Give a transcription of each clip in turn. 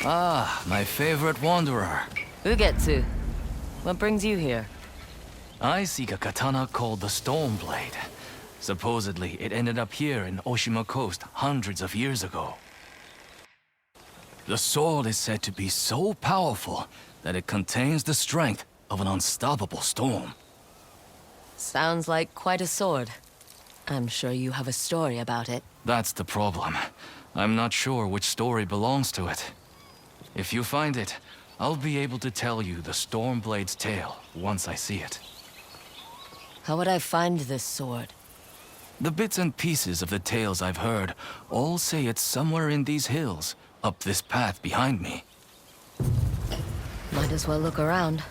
Ah, my favorite wanderer. Ugetsu, what brings you here? I seek a katana called the Storm Blade. Supposedly, it ended up here in Oshima Coast hundreds of years ago. The sword is said to be so powerful that it contains the strength of an unstoppable storm. Sounds like quite a sword. I'm sure you have a story about it. That's the problem. I'm not sure which story belongs to it. If you find it, I'll be able to tell you the Stormblade's tale once I see it. How would I find this sword? The bits and pieces of the tales I've heard all say it's somewhere in these hills, up this path behind me. Might as well look around.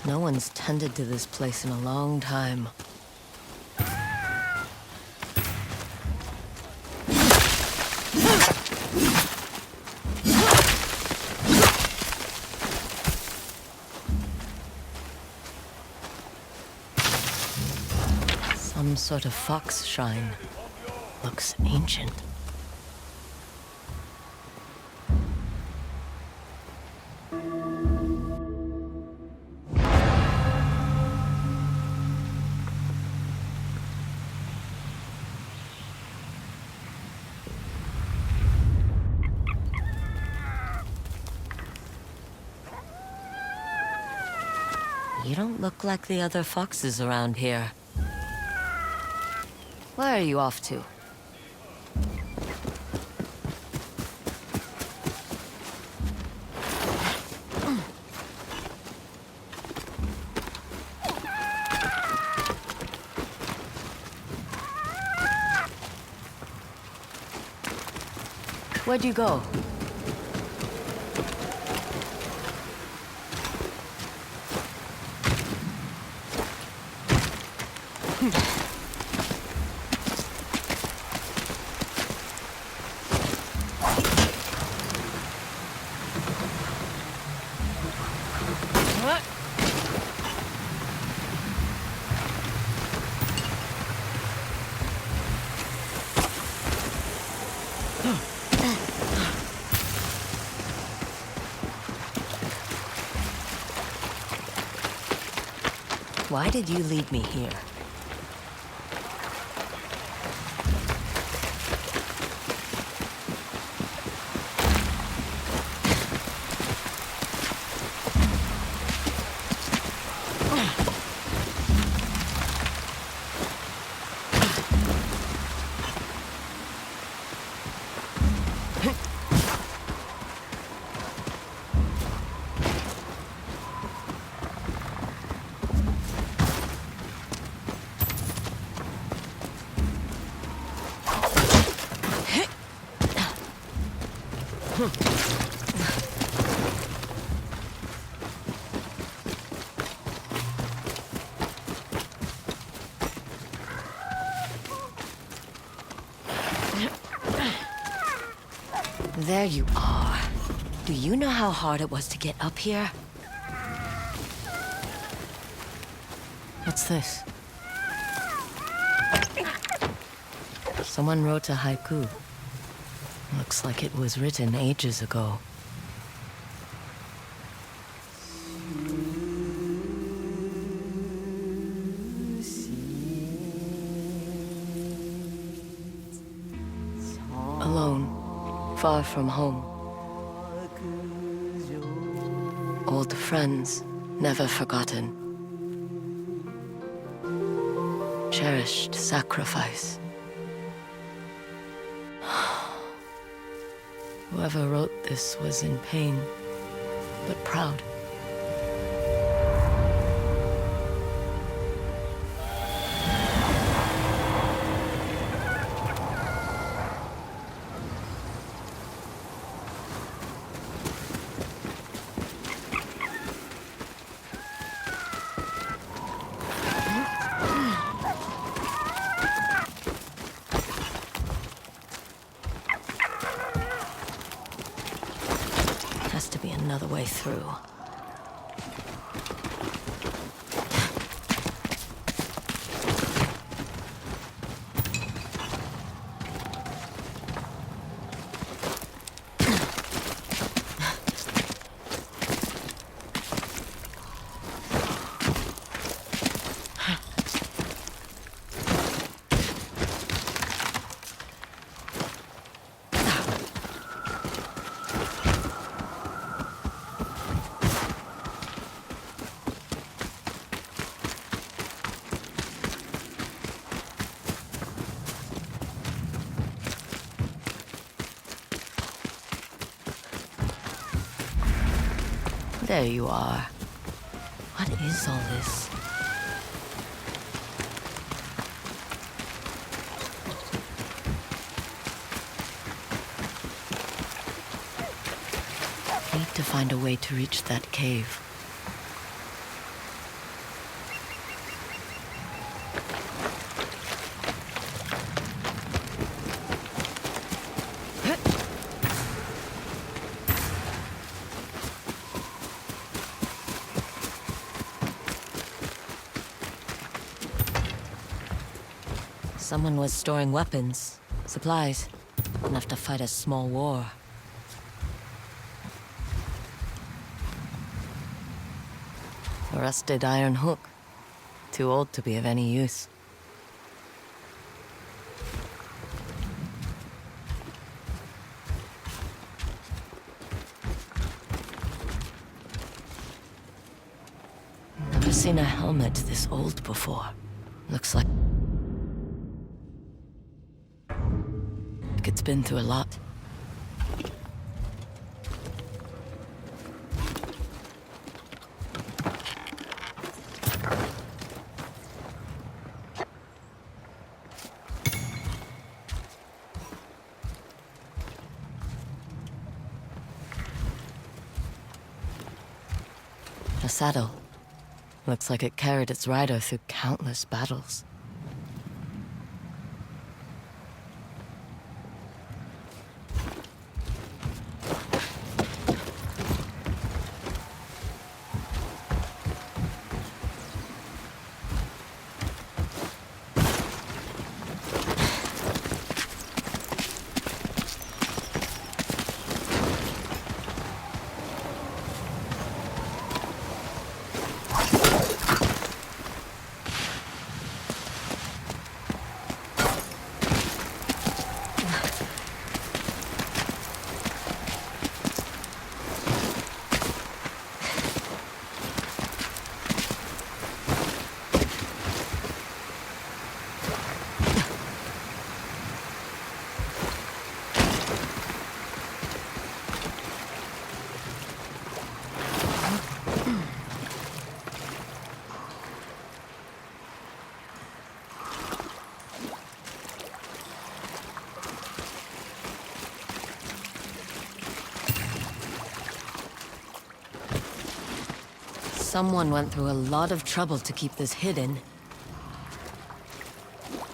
No one's tended to this place in a long time. Some sort of fox shrine. Looks ancient. You don't look like the other foxes around here. Where are you off to? Where'd you go? Why did you lead me here? There you are. Do you know how hard it was to get up here? What's this? Someone wrote a haiku. Looks like it was written ages ago. Alone. Far from home. Old friends, never forgotten. Cherished sacrifice. Whoever wrote this was in pain, but proud. through. There you are. What is all this? Need to find a way to reach that cave. Someone was storing weapons, supplies, enough to fight a small war. A rusted iron hook, too old to be of any use. Never seen a helmet this old before. Looks like it's been through a lot. A saddle. Looks like it carried its rider through countless battles. Someone went through a lot of trouble to keep this hidden.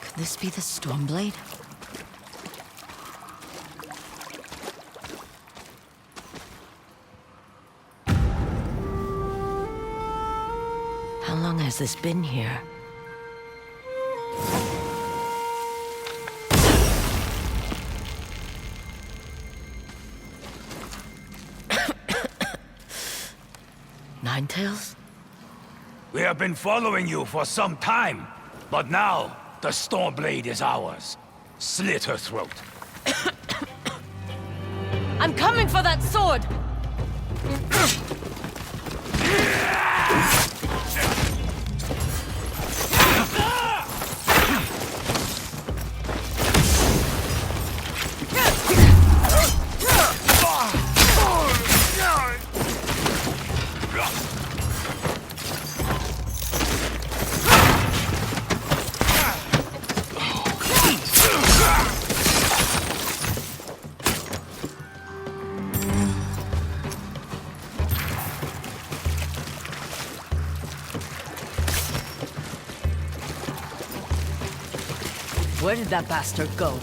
Could this be the Stormblade? How long has this been here? Ninetales? We have been following you for some time, but now the Stormblade is ours. Slit her throat. I'm coming for that sword! Where did that bastard go?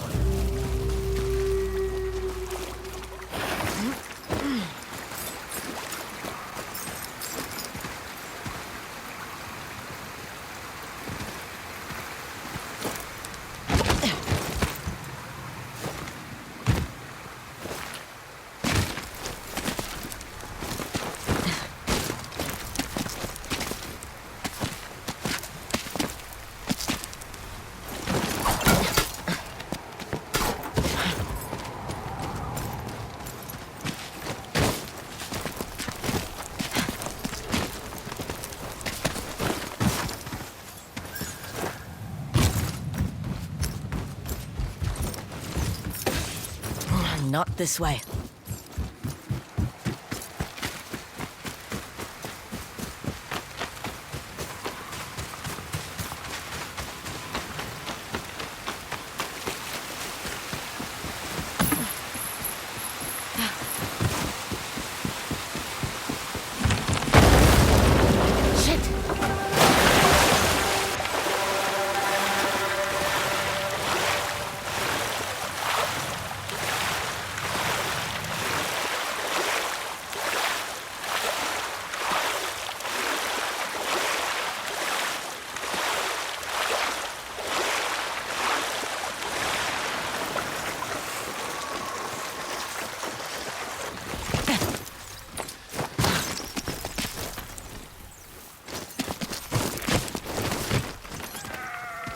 Not this way.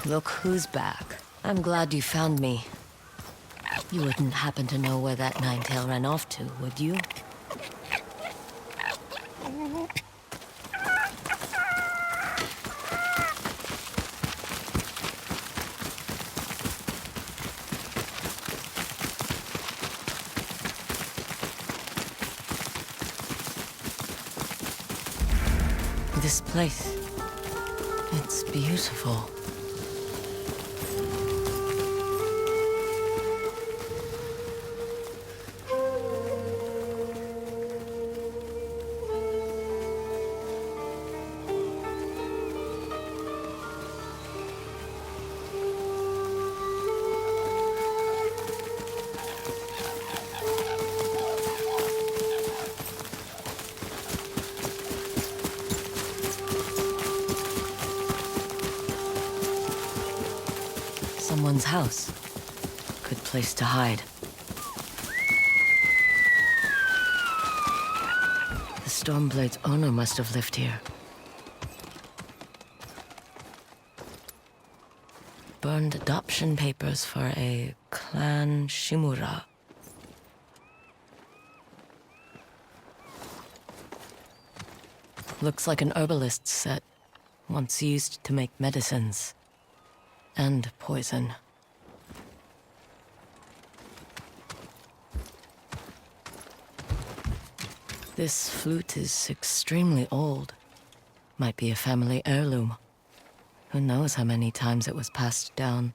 Look who's back. I'm glad you found me. You wouldn't happen to know where that nine-tail ran off to, would you? This place, it's beautiful. Someone's house. Good place to hide. The Stormblade's owner must have lived here. Burned adoption papers for a clan Shimura. Looks like an herbalist's set, once used to make medicines. And poison. This flute is extremely old. Might be a family heirloom. Who knows how many times it was passed down.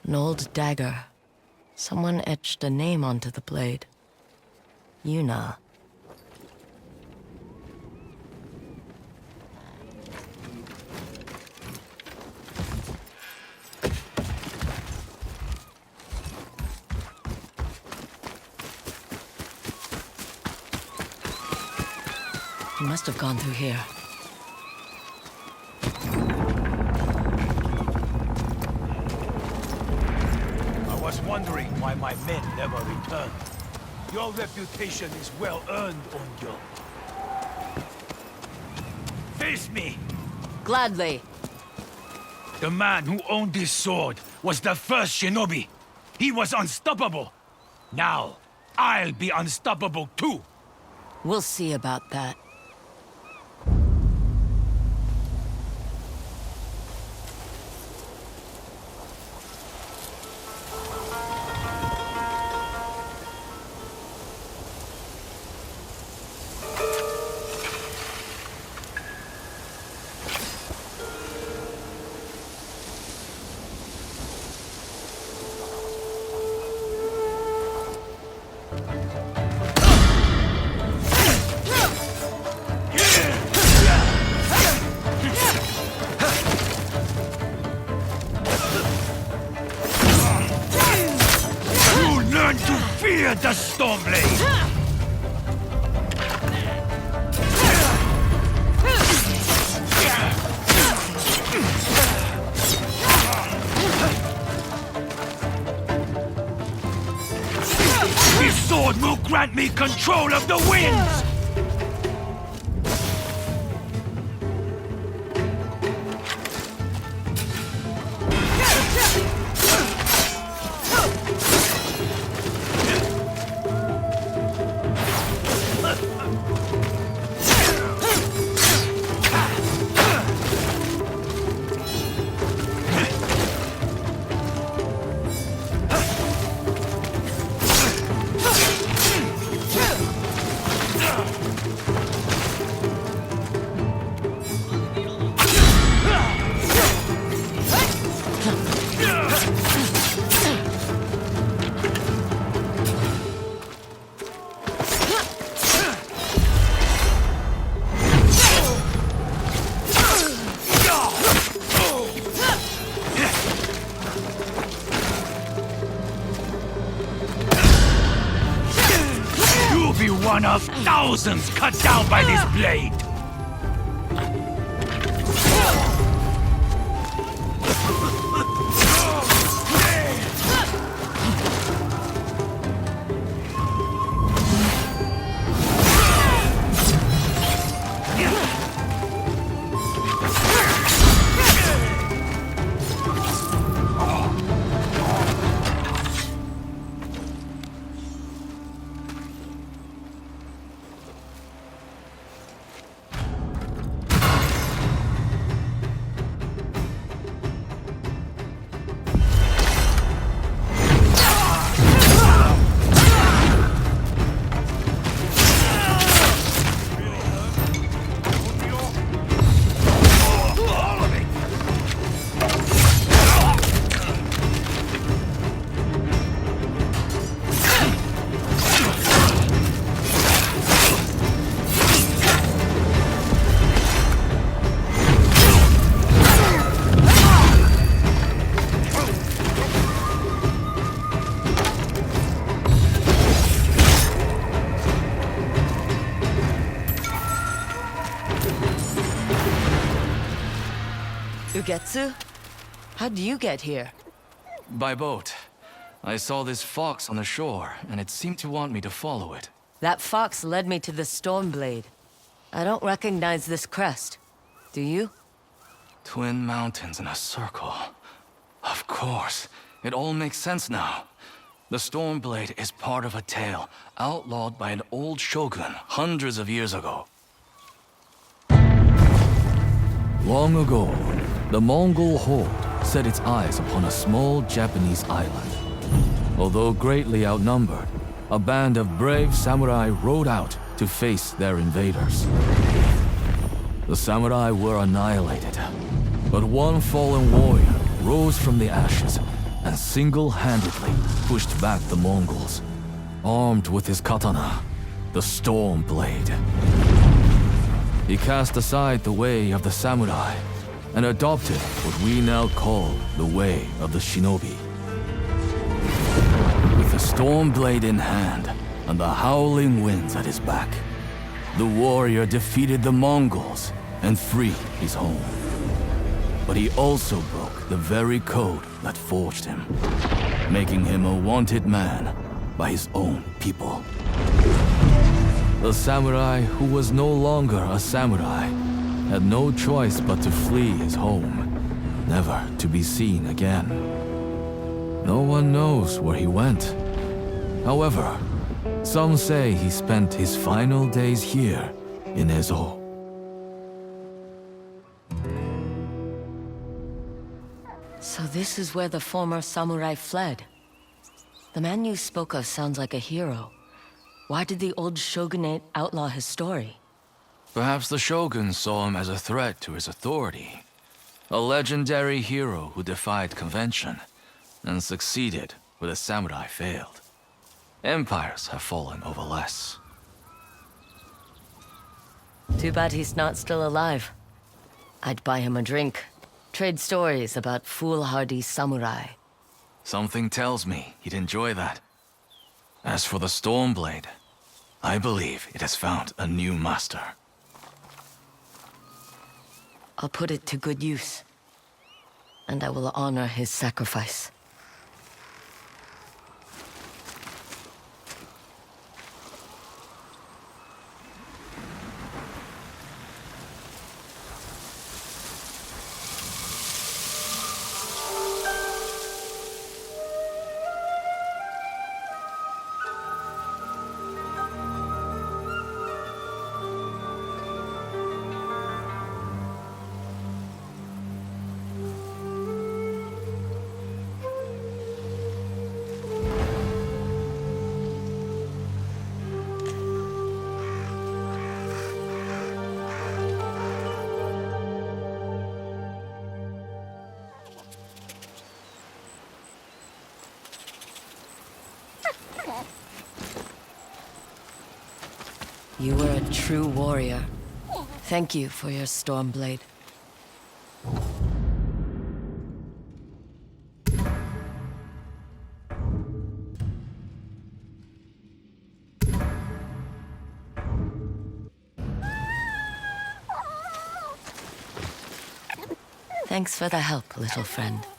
An old dagger. Someone etched a name onto the blade. Yuna. He must have gone through here. I was wondering why my men never returned. Your reputation is well earned, Onyo. Face me! Gladly. The man who owned this sword was the first shinobi. He was unstoppable. Now, I'll be unstoppable too. We'll see about that. The Stormblade! This sword will grant me control of the winds! one of thousands cut down by this blade! Ugetsu? How'd you get here? By boat. I saw this fox on the shore, and it seemed to want me to follow it. That fox led me to the Stormblade. I don't recognize this crest. Do you? Twin mountains in a circle. Of course. It all makes sense now. The Stormblade is part of a tale outlawed by an old shogun hundreds of years ago. Long ago, the Mongol horde set its eyes upon a small Japanese island. Although greatly outnumbered, a band of brave samurai rode out to face their invaders. The samurai were annihilated, but one fallen warrior rose from the ashes and single-handedly pushed back the Mongols, armed with his katana, the Stormblade. He cast aside the way of the samurai and adopted what we now call the way of the shinobi. With the Stormblade in hand and the howling winds at his back, the warrior defeated the Mongols and freed his home. But he also broke the very code that forged him, making him a wanted man by his own people. The samurai who was no longer a samurai had no choice but to flee his home, never to be seen again. No one knows where he went. However, some say he spent his final days here in Ezo. So this is where the former samurai fled. The man you spoke of sounds like a hero. Why did the old shogunate outlaw his story? Perhaps the shogun saw him as a threat to his authority. A legendary hero who defied convention and succeeded where the samurai failed. Empires have fallen over less. Too bad he's not still alive. I'd buy him a drink. Trade stories about foolhardy samurai. Something tells me he'd enjoy that. As for the Stormblade, I believe it has found a new master. I'll put it to good use. And I will honor his sacrifice. You were a true warrior. Thank you for your Stormblade. Thanks for the help, little friend.